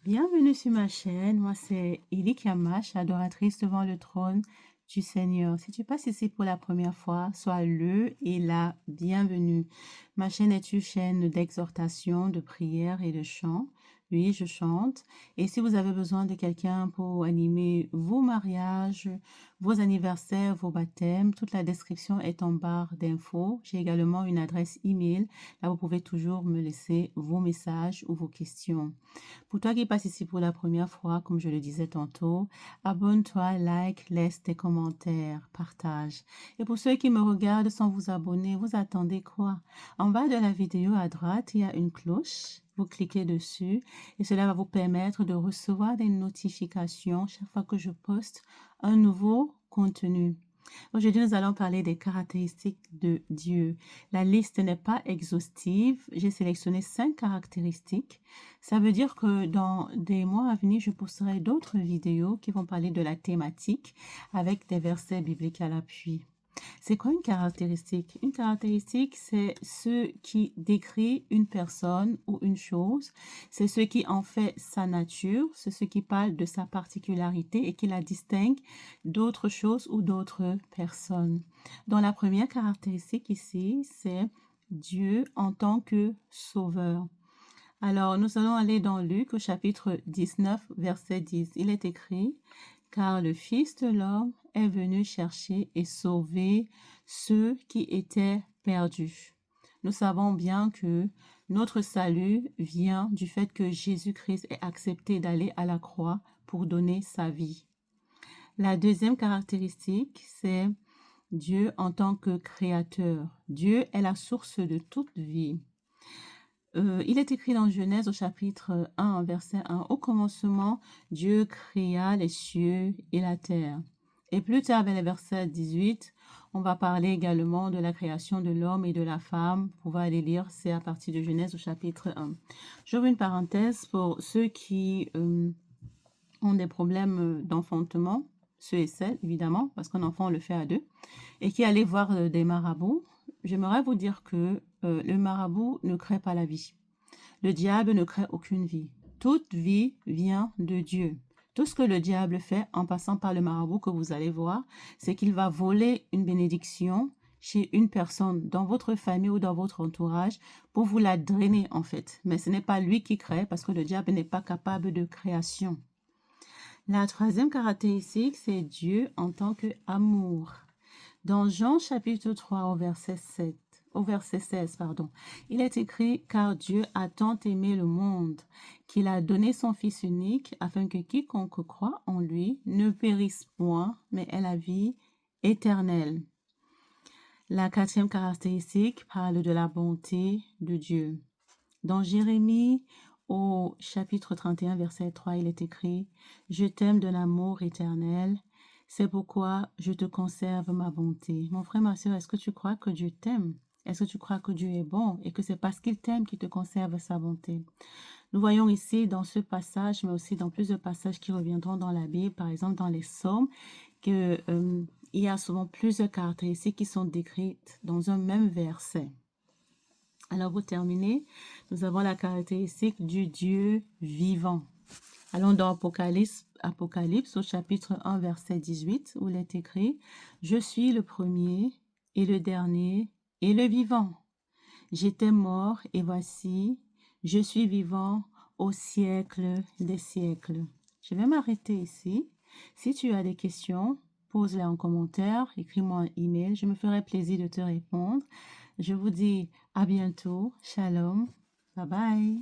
Bienvenue sur ma chaîne, moi c'est Ili Kamash, adoratrice devant le trône du Seigneur. Si tu passes ici pour la première fois, sois le et la bienvenue. Ma chaîne est une chaîne d'exhortation, de prière et de chant. Oui, je chante. Et si vous avez besoin de quelqu'un pour animer vos mariages, vos anniversaires, vos baptêmes, toute la description est en barre d'infos. J'ai également une adresse email. Là, vous pouvez toujours me laisser vos messages ou vos questions. Pour toi qui passes ici pour la première fois, comme je le disais tantôt, abonne-toi, like, laisse tes commentaires, partage. Et pour ceux qui me regardent sans vous abonner, vous attendez quoi? En bas de la vidéo à droite, il y a une cloche. Vous cliquez dessus et cela va vous permettre de recevoir des notifications chaque fois que je poste un nouveau contenu. Aujourd'hui, nous allons parler des caractéristiques de Dieu. La liste n'est pas exhaustive. J'ai sélectionné 5 caractéristiques. Ça veut dire que dans des mois à venir, je posterai d'autres vidéos qui vont parler de la thématique avec des versets bibliques à l'appui. C'est quoi une caractéristique? Une caractéristique, c'est ce qui décrit une personne ou une chose. C'est ce qui en fait sa nature. C'est ce qui parle de sa particularité et qui la distingue d'autres choses ou d'autres personnes. Donc la première caractéristique ici, c'est Dieu en tant que sauveur. Alors, nous allons aller dans Luc au chapitre 19, verset 10. Il est écrit, « Car le Fils de l'homme est venu chercher et sauver ceux qui étaient perdus. » Nous savons bien que notre salut vient du fait que Jésus-Christ ait accepté d'aller à la croix pour donner sa vie. La deuxième caractéristique, c'est Dieu en tant que créateur. Dieu est la source de toute vie. Il est écrit dans Genèse au chapitre 1, verset 1, « Au commencement, Dieu créa les cieux et la terre. » Et plus tard, vers le verset 18, on va parler également de la création de l'homme et de la femme. Vous pouvez aller lire, c'est à partir de Genèse au chapitre 1. J'ouvre une parenthèse pour ceux qui ont des problèmes d'enfantement, ceux et celles, évidemment, parce qu'un enfant, on le fait à deux, et qui allaient voir des marabouts. J'aimerais vous dire que le marabout ne crée pas la vie. Le diable ne crée aucune vie. Toute vie vient de Dieu. Tout ce que le diable fait en passant par le marabout que vous allez voir, c'est qu'il va voler une bénédiction chez une personne dans votre famille ou dans votre entourage pour vous la drainer en fait. Mais ce n'est pas lui qui crée parce que le diable n'est pas capable de création. La troisième caractéristique, c'est Dieu en tant qu'amour. Dans Jean chapitre 3 au verset 16, il est écrit « Car Dieu a tant aimé le monde qu'il a donné son Fils unique afin que quiconque croit en lui ne périsse point, mais ait la vie éternelle. » La quatrième caractéristique parle de la bonté de Dieu. Dans Jérémie au chapitre 31 verset 3, il est écrit « Je t'aime de l'amour éternel. C'est pourquoi je te conserve ma bonté. » Mon frère, ma soeur, est-ce que tu crois que Dieu t'aime? Est-ce que tu crois que Dieu est bon et que c'est parce qu'il t'aime qu'il te conserve sa bonté? Nous voyons ici dans ce passage, mais aussi dans plusieurs passages qui reviendront dans la Bible, par exemple dans les psaumes, qu'il y a souvent plusieurs caractéristiques qui sont décrites dans un même verset. Alors, pour terminer, nous avons la caractéristique du Dieu vivant. Allons dans Apocalypse au chapitre 1, verset 18, où il est écrit « Je suis le premier et le dernier et le vivant. J'étais mort et voici, je suis vivant au siècle des siècles. » Je vais m'arrêter ici. Si tu as des questions, pose-les en commentaire, écris-moi un email, je me ferai plaisir de te répondre. Je vous dis à bientôt. Shalom. Bye bye.